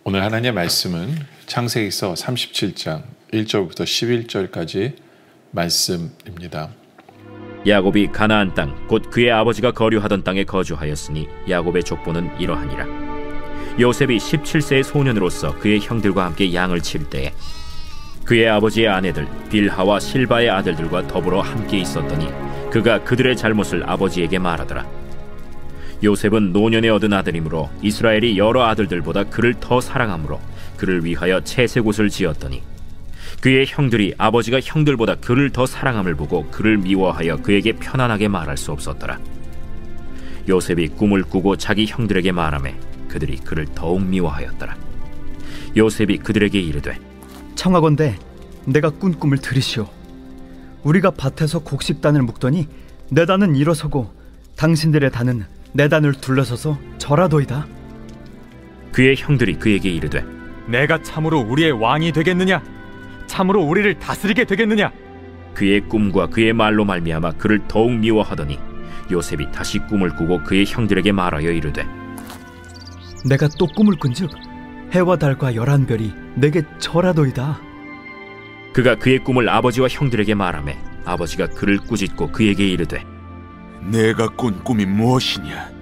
오늘 하나님의 말씀은 창세기서 37장 1절부터 11절까지 말씀입니다. 야곱이 가나안 땅 곧 그의 아버지가 거류하던 땅에 거주하였으니 야곱의 족보는 이러하니라. 요셉이 17세의 소년으로서 그의 형들과 함께 양을 칠 때에 그의 아버지의 아내들 빌하와 실바의 아들들과 더불어 함께 있었더니 그가 그들의 잘못을 아버지에게 말하더라. 요셉은 노년에 얻은 아들이므로 이스라엘이 여러 아들들보다 그를 더 사랑하므로 그를 위하여 채색옷을 지었더니 그의 형들이 아버지가 형들보다 그를 더 사랑함을 보고 그를 미워하여 그에게 편안하게 말할 수 없었더라. 요셉이 꿈을 꾸고 자기 형들에게 말하매 그들이 그를 더욱 미워하였더라. 요셉이 그들에게 이르되 청하건대 내가 꾼 꿈을 들으시오. 우리가 밭에서 곡식단을 묶더니 내 단은 일어서고 당신들의 단은 내 단을 둘러서서 절하도이다. 그의 형들이 그에게 이르되 내가 참으로 우리의 왕이 되겠느냐? 참으로 우리를 다스리게 되겠느냐? 그의 꿈과 그의 말로 말미암아 그를 더욱 미워하더니 요셉이 다시 꿈을 꾸고 그의 형들에게 말하여 이르되 내가 또 꿈을 꾼즉 해와 달과 11별이 내게 절하도이다. 그가 그의 꿈을 아버지와 형들에게 말하매 아버지가 그를 꾸짖고 그에게 이르되 내가 꾼 꿈이 무엇이냐?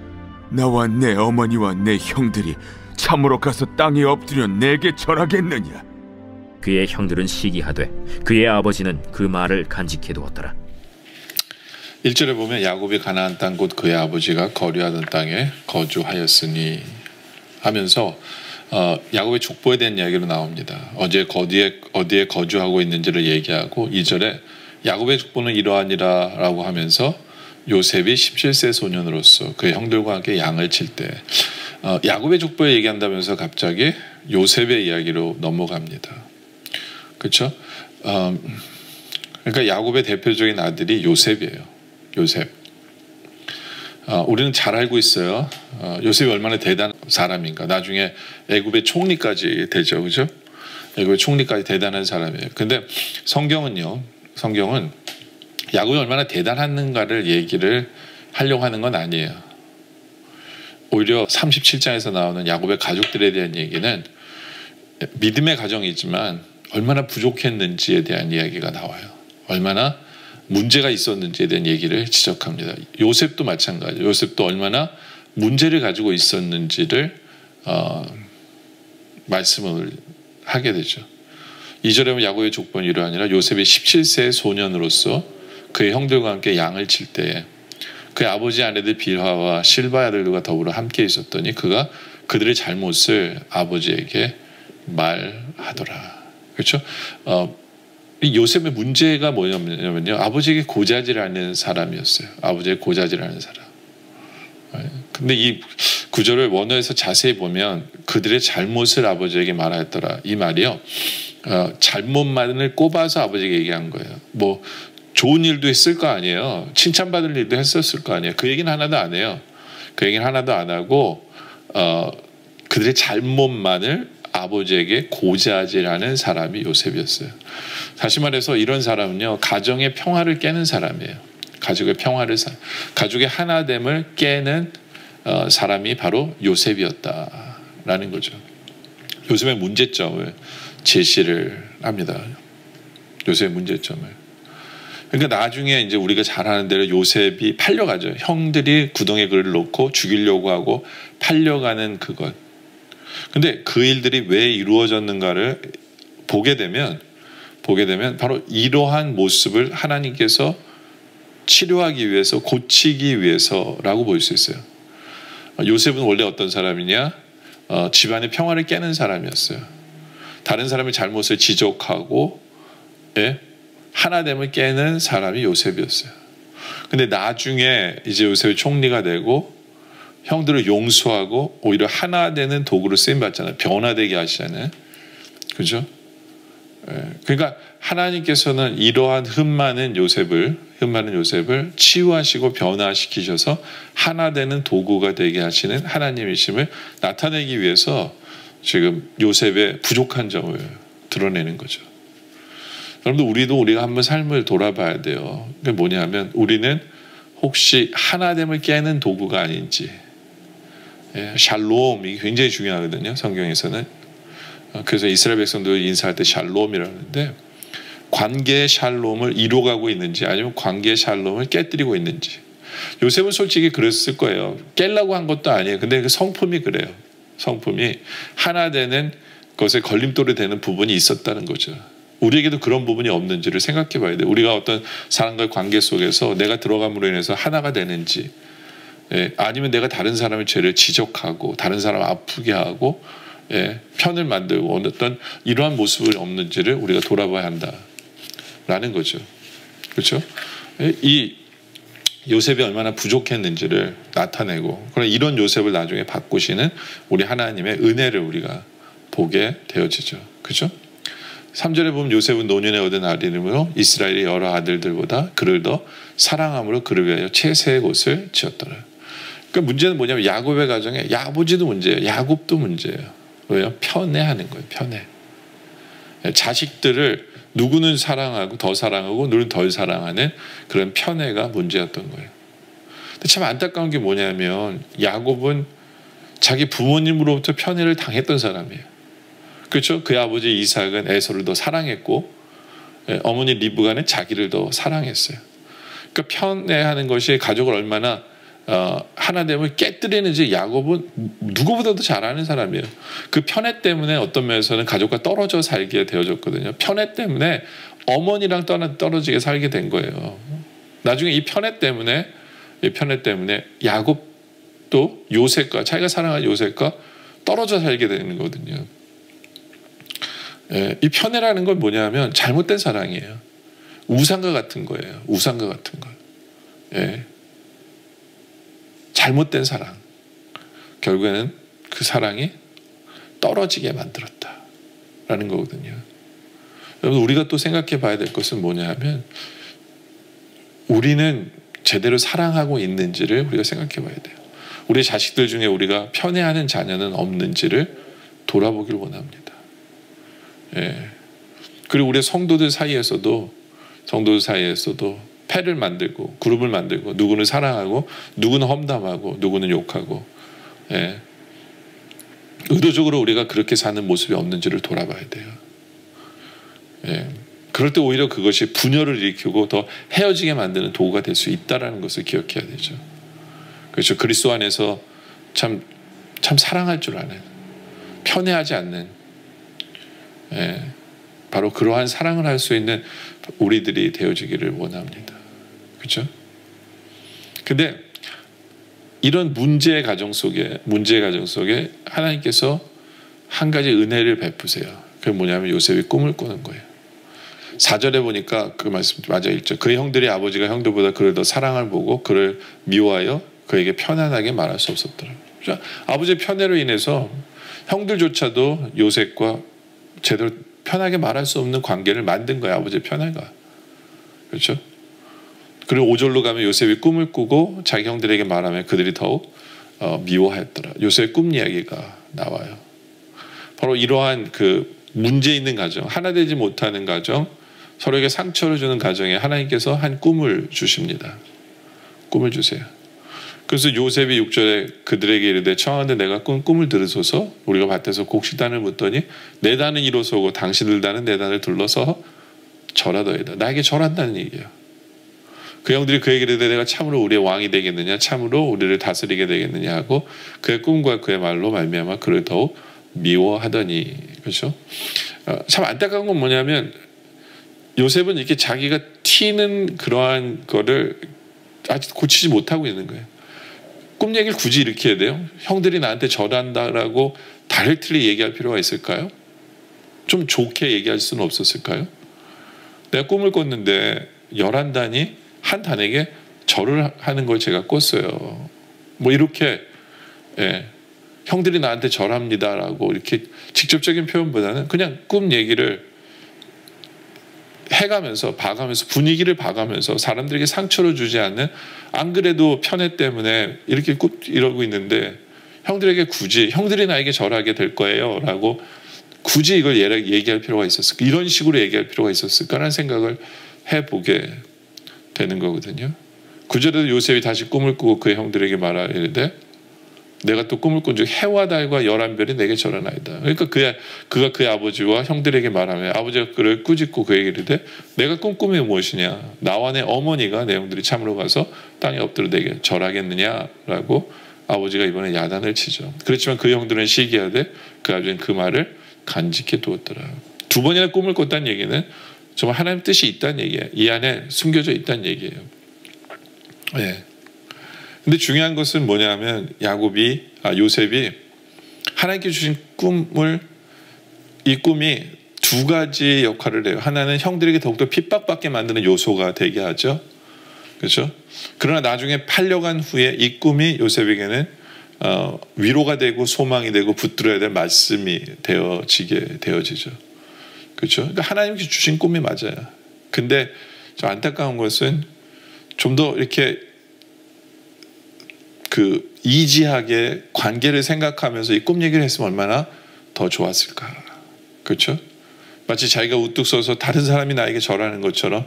나와 내 어머니와 내 형들이 참으로 가서 땅에 엎드려 내게 절하겠느냐? 그의 형들은 시기하되 그의 아버지는 그 말을 간직해 두었더라. 1절에 보면 야곱이 가나안 땅 곧 그의 아버지가 거류하던 땅에 거주하였으니 하면서 야곱의 족보에 대한 이야기로 나옵니다. 어디에 거주하고 있는지를 얘기하고 2절에 야곱의 족보는 이러하니라 라고 하면서 요셉이 17세 소년으로서 그의 형들과 함께 양을 칠 때 야곱의 족보에 얘기한다면서 갑자기 요셉의 이야기로 넘어갑니다. 그렇죠? 그러니까 야곱의 대표적인 아들이 요셉이에요. 요셉. 우리는 잘 알고 있어요. 요셉이 얼마나 대단한 사람인가. 나중에 애굽의 총리까지 되죠. 그죠? 애굽의 총리까지 대단한 사람이에요. 근데 성경은 야곱이 얼마나 대단한가를 얘기를 하려고 하는 건 아니에요. 오히려 37장에서 나오는 야곱의 가족들에 대한 얘기는 믿음의 가정이지만 얼마나 부족했는지에 대한 이야기가 나와요. 얼마나 문제가 있었는지에 대한 얘기를 지적합니다. 요셉도 마찬가지예요. 요셉도 얼마나 문제를 가지고 있었는지를 말씀을 하게 되죠. 2절에 보면 야곱의 족보는 이러하니라. 요셉이 17세의 소년으로서 그의 형들과 함께 양을 칠 때에 그의 아버지 아내들 빌하와 실바의 아들들과 더불어 함께 있었더니 그가 그들의 잘못을 아버지에게 말하더라. 그렇죠? 이 요셉의 문제가 뭐냐면요, 아버지에게 고자질하는 사람이었어요. 아버지에게 고자질하는 사람. 근데 이 구절을 원어에서 자세히 보면 그들의 잘못을 아버지에게 말하였더라. 이 말이요, 잘못만을 꼽아서 아버지에게 얘기한 거예요. 뭐 좋은 일도 했을 거 아니에요. 칭찬받을 일도 했었을 거 아니에요. 그 얘기는 하나도 안 해요. 그 얘기는 하나도 안 하고 그들의 잘못만을 아버지에게 고자질하는 사람이 요셉이었어요. 다시 말해서 이런 사람은요, 가정의 평화를 깨는 사람이에요. 가족의 하나됨을 깨는 사람이 바로 요셉이었다라는 거죠. 요셉의 문제점을 제시를 합니다. 요셉의 문제점을. 그러니까 나중에 이제 우리가 잘 아는 대로 요셉이 팔려가죠. 형들이 구덩이에 그를 놓고 죽이려고 하고 팔려가는 그것. 근데 그 일들이 왜 이루어졌는가를 보게 되면 바로 이러한 모습을 하나님께서 치료하기 위해서, 고치기 위해서라고 볼 수 있어요. 요셉은 원래 어떤 사람이냐? 집안의 평화를 깨는 사람이었어요. 다른 사람의 잘못을 지적하고, 하나됨을 깨는 사람이 요셉이었어요. 근데 나중에 이제 요셉이 총리가 되고 형들을 용서하고 오히려 하나 되는 도구로 쓰임 받잖아요. 변화되게 하시잖아요. 그죠? 그러니까 하나님께서는 이러한 흠 많은 요셉을 치유하시고 변화시키셔서 하나 되는 도구가 되게 하시는 하나님이심을 나타내기 위해서 지금 요셉의 부족한 점을 드러내는 거죠. 여러분들, 우리가 한번 삶을 돌아봐야 돼요. 그게 뭐냐면 우리는 혹시 하나됨을 깨는 도구가 아닌지. 샬롬, 이게 굉장히 중요하거든요. 성경에서는 그래서 이스라엘 백성들 인사할 때 샬롬이라는데 관계의 샬롬을 이뤄가고 있는지 아니면 관계의 샬롬을 깨뜨리고 있는지. 요셉은 솔직히 그랬을 거예요. 깰라고 한 것도 아니에요. 근데 그 성품이 그래요. 성품이 하나 되는 것에 걸림돌이 되는 부분이 있었다는 거죠. 우리에게도 그런 부분이 없는지를 생각해 봐야 돼요. 우리가 어떤 사람과의 관계 속에서 내가 들어감으로 인해서 하나가 되는지, 아니면 내가 다른 사람의 죄를 지적하고 다른 사람을 아프게 하고 편을 만들고 어떤 이러한 모습이 없는지를 우리가 돌아봐야 한다라는 거죠. 그렇죠? 이 요셉이 얼마나 부족했는지를 나타내고, 그런 이런 요셉을 나중에 바꾸시는 우리 하나님의 은혜를 우리가 보게 되어지죠. 그렇죠? 3절에 보면 요셉은 노년에 얻은 아들임으로 이스라엘의 여러 아들들보다 그를 더 사랑함으로 그를 위하여 채새의 곳을 지었더라. 그러니까 문제는 뭐냐면 야곱의 가정에 아버지도 문제예요. 야곱도 문제예요. 왜요? 편애하는 거예요. 편애. 자식들을 누구는 사랑하고 더 사랑하고 누구는 덜 사랑하는 그런 편애가 문제였던 거예요. 근데 참 안타까운 게 뭐냐면 야곱은 자기 부모님으로부터 편애를 당했던 사람이에요. 그렇죠? 그의 아버지 이삭은 에서를 더 사랑했고 어머니 리브가는 자기를 더 사랑했어요. 그러니까 편애하는 것이 가족을 얼마나 하나됨을 깨뜨리는지 야곱은 누구보다도 잘 아는 사람이에요. 그 편애 때문에 어떤 면에서는 가족과 떨어져 살게 되어졌거든요. 편애 때문에 어머니랑 떨어지게 살게 된 거예요. 나중에 이 편애 때문에 야곱도 요셉과 자기가 사랑한 요셉과 떨어져 살게 되는 거거든요. 이 편애라는 건 뭐냐면 잘못된 사랑이에요. 우상과 같은 거예요. 우상과 같은 거. 잘못된 사랑. 결국에는 그 사랑이 떨어지게 만들었다라는 거거든요. 여러분, 우리가 또 생각해 봐야 될 것은 뭐냐 하면 우리는 제대로 사랑하고 있는지를 우리가 생각해 봐야 돼요. 우리 자식들 중에 우리가 편애하는 자녀는 없는지를 돌아보길 원합니다. 그리고 우리 성도들 사이에서도 패를 만들고 그룹을 만들고 누구는 사랑하고 누구는 험담하고 누구는 욕하고 의도적으로 우리가 그렇게 사는 모습이 없는지를 돌아봐야 돼요. 그럴 때 오히려 그것이 분열을 일으키고 더 헤어지게 만드는 도구가 될 수 있다는 것을 기억해야 되죠. 그렇죠. 그리스도 안에서 참 사랑할 줄 아는, 편애하지 않는 바로 그러한 사랑을 할 수 있는 우리들이 되어지기를 원합니다. 그렇죠? 근데 이런 문제의 가정 속에 하나님께서 한 가지 은혜를 베푸세요. 그게 뭐냐면 요셉이 꿈을 꾸는 거예요. 4절에 보니까 그 말씀 맞아 있죠. 그의 형들이 아버지가 형들보다 그를 더 사랑을 보고 그를 미워하여 그에게 편안하게 말할 수 없었더라. 그렇죠? 아버지의 편애로 인해서 형들조차도 요셉과 제대로 편하게 말할 수 없는 관계를 만든 거예요. 아버지의 편애가. 그렇죠? 그리고 5절로 가면 요셉이 꿈을 꾸고 자기 형들에게 말하면 그들이 더욱 미워하였더라. 요셉의 꿈 이야기가 나와요. 바로 이러한 그 문제 있는 가정, 하나 되지 못하는 가정, 서로에게 상처를 주는 가정에 하나님께서 한 꿈을 주십니다. 꿈을 주세요. 그래서 요셉이 6절에 그들에게 이르되 청하건대 내가 꾼 꿈을 들으소서. 우리가 밭에서 곡식단을 묻더니 내 단은 이로서고 당신들 단은 내 단을 둘러서 절하더이다. 나에게 절한다는 얘기예요. 그 형들이 그에게 이르되 내가 참으로 우리의 왕이 되겠느냐, 참으로 우리를 다스리게 되겠느냐 하고 그의 꿈과 그의 말로 말미암아 그를 더욱 미워하더니. 그렇죠? 참 안타까운 건 뭐냐면 요셉은 이렇게 자기가 튀는 그러한 거를 아직 고치지 못하고 있는 거예요. 꿈 얘기를 굳이 이렇게 해야 돼요? 형들이 나한테 절한다라고 다이렉트리 얘기할 필요가 있을까요? 좀 좋게 얘기할 수는 없었을까요? 내가 꿈을 꿨는데 11단이 한 단에게 절을 하는 걸 제가 꿨어요. 뭐 이렇게 형들이 나한테 절합니다라고 이렇게 직접적인 표현보다는 그냥 꿈 얘기를 해가면서 봐가면서 분위기를 봐가면서 사람들에게 상처를 주지 않는, 안 그래도 편애 때문에 이렇게 이러고 있는데 형들에게 굳이 형들이 나에게 절하게 될 거예요 라고 굳이 이걸 얘기할 필요가 있었을까, 이런 식으로 얘기할 필요가 있었을까라는 생각을 해보게 되는 거거든요. 9절에도 요셉이 다시 꿈을 꾸고 그의 형들에게 말하되 내가 또 꿈을 꾼 적 해와 달과 11별이 내게 절하나이다. 그러니까 그가 그의 아버지와 형들에게 말하며 아버지가 그를 꾸짖고 그에게 이르되 내가 꾼 꿈이 무엇이냐? 나와 내 어머니가 내 형들이 참으로 가서 땅에 엎드려 내게 절하겠느냐라고 아버지가 이번에 야단을 치죠. 그렇지만 그 형들은 시기하되 그 아버지는 그 말을 간직해 두었더라. 두 번이나 꿈을 꿨다는 얘기는 정말 하나님 뜻이 있다는 얘기예요. 이 안에 숨겨져 있다는 얘기예요. 네. 근데 중요한 것은 뭐냐면 요셉이 하나님께 주신 이 꿈이 두 가지 역할을 해요. 하나는 형들에게 더욱더 핍박받게 만드는 요소가 되게 하죠. 그렇죠? 그러나 나중에 팔려간 후에 이 꿈이 요셉에게는 위로가 되고 소망이 되고 붙들어야 될 말씀이 되어지죠. 그렇죠? 그러니까 하나님께 주신 꿈이 맞아요. 근데 좀 안타까운 것은 좀 더 이렇게 이지하게 관계를 생각하면서 이 꿈 얘기를 했으면 얼마나 더 좋았을까. 그렇죠? 마치 자기가 우뚝 서서 다른 사람이 나에게 절하는 것처럼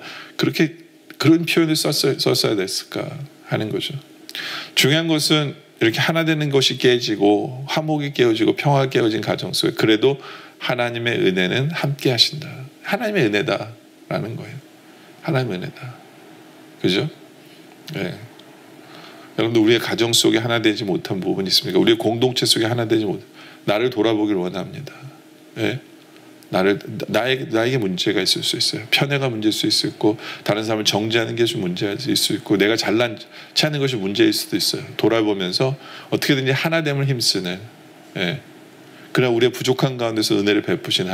그런 표현을 썼어야 됐을까 하는 거죠. 중요한 것은 이렇게 하나 되는 것이 깨지고 화목이 깨어지고 평화가 깨어진 가정 속에 그래도 하나님의 은혜는 함께 하신다. 하나님의 은혜다라는 거예요. 하나님의 은혜다. 그죠? 네. 여러분들 우리의 가정 속에 하나 되지 못한 부분이 있습니까? 우리의 공동체 속에 하나 되지 못. 나를 돌아보기를 원합니다. 네? 나에게 문제가 있을 수 있어요. 편애가 문제일 수 있고 다른 사람을 정죄하는 게 좀 문제일 수 있고 내가 잘난 체하는 것이 문제일 수도 있어요. 돌아보면서 어떻게든지 하나됨을 힘쓰는. 네. 그러나 우리의 부족한 가운데서 은혜를 베푸신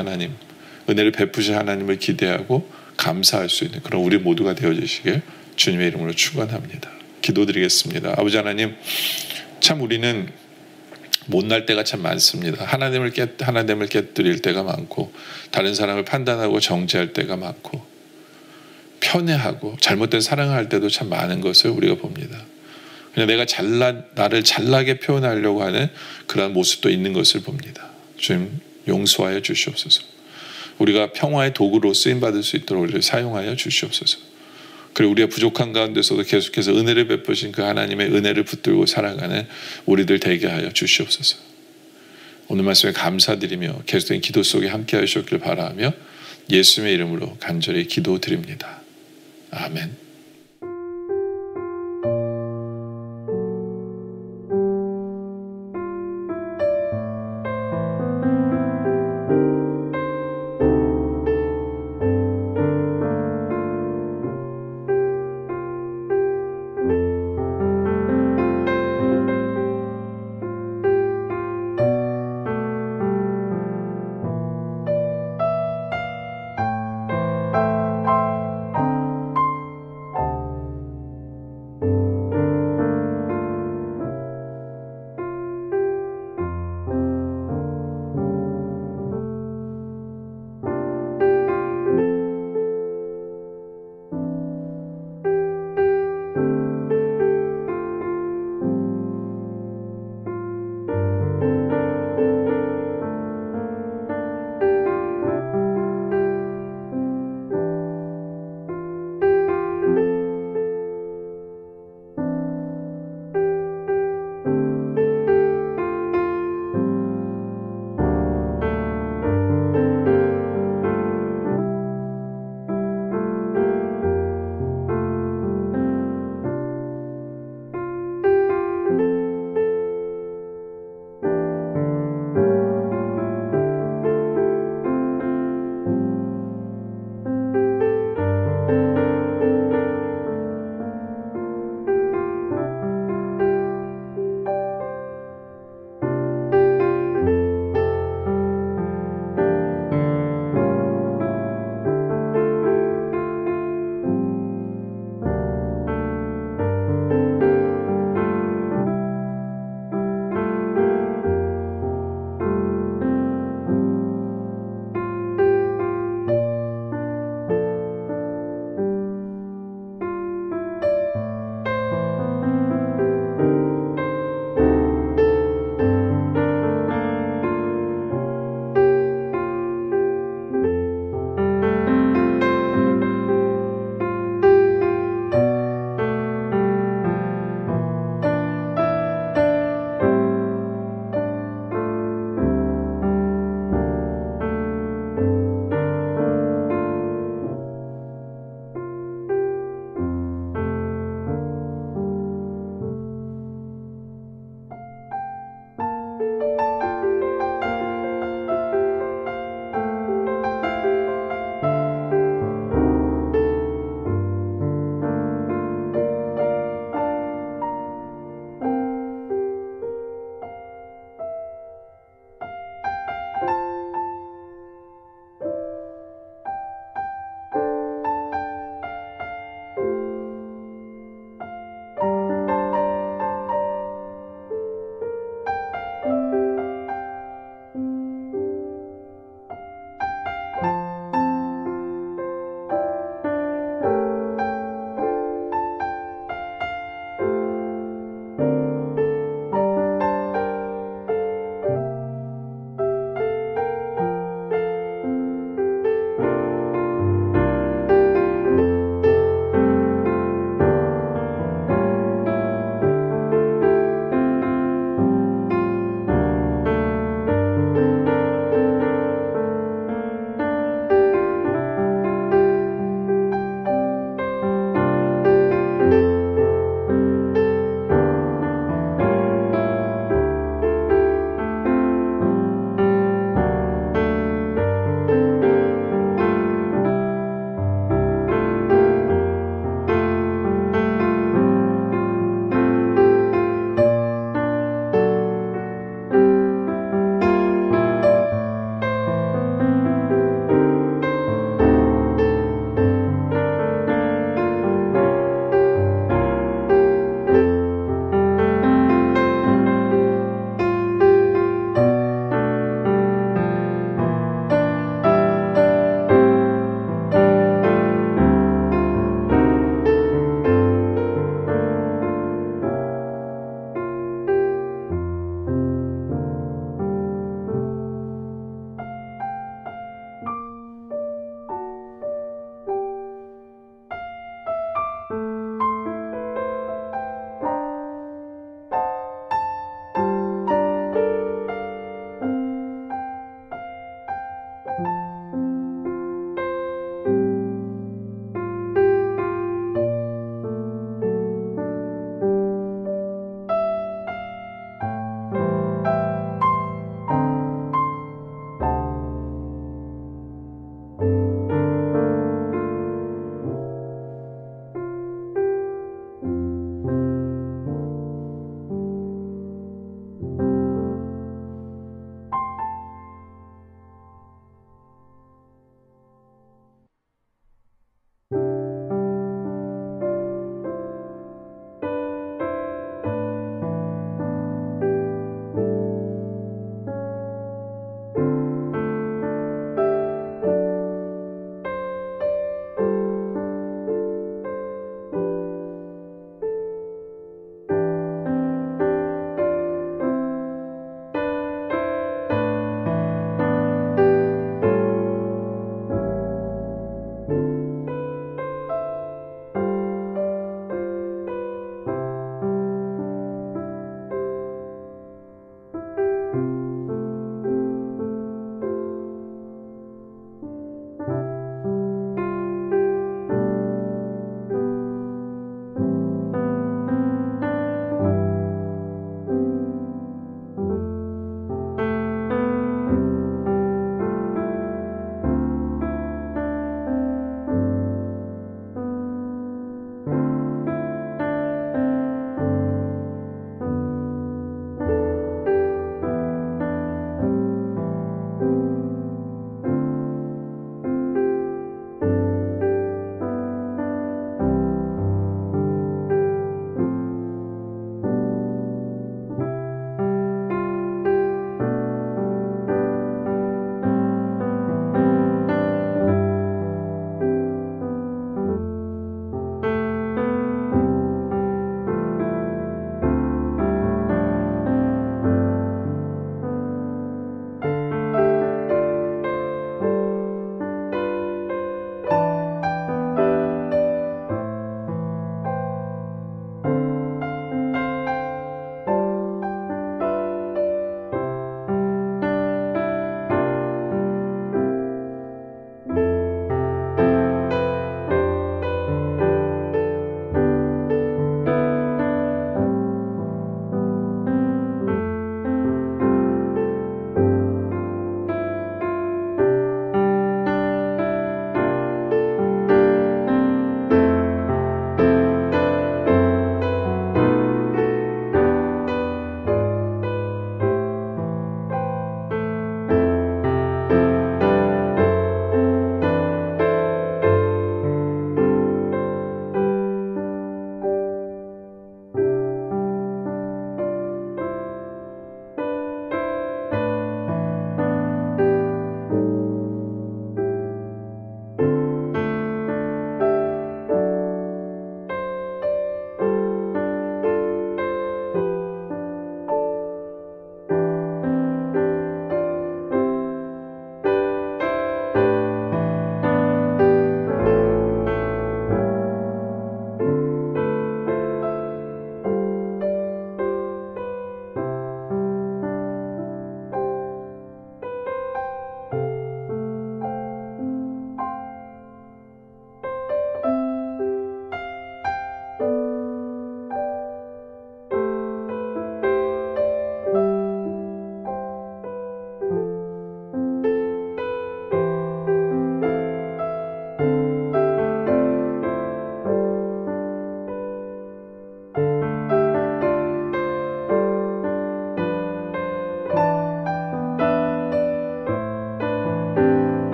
하나님을 기대하고 감사할 수 있는 그런 우리 모두가 되어주시길 주님의 이름으로 축원합니다. 기도드리겠습니다. 아버지 하나님, 참 우리는 못날 때가 참 많습니다. 하나됨을 깨뜨릴 때가 많고 다른 사람을 판단하고 정죄할 때가 많고 편애하고 잘못된 사랑을 할 때도 참 많은 것을 우리가 봅니다. 그냥 나를 잘나게 표현하려고 하는 그러한 모습도 있는 것을 봅니다. 주님 용서하여 주시옵소서. 우리가 평화의 도구로 쓰임받을 수 있도록 우리를 사용하여 주시옵소서. 그리고 우리가 부족한 가운데서도 계속해서 은혜를 베푸신 그 하나님의 은혜를 붙들고 살아가는 우리들 되게 하여 주시옵소서. 오늘 말씀에 감사드리며 계속된 기도 속에 함께 하셨길 바라며 예수님의 이름으로 간절히 기도드립니다. 아멘.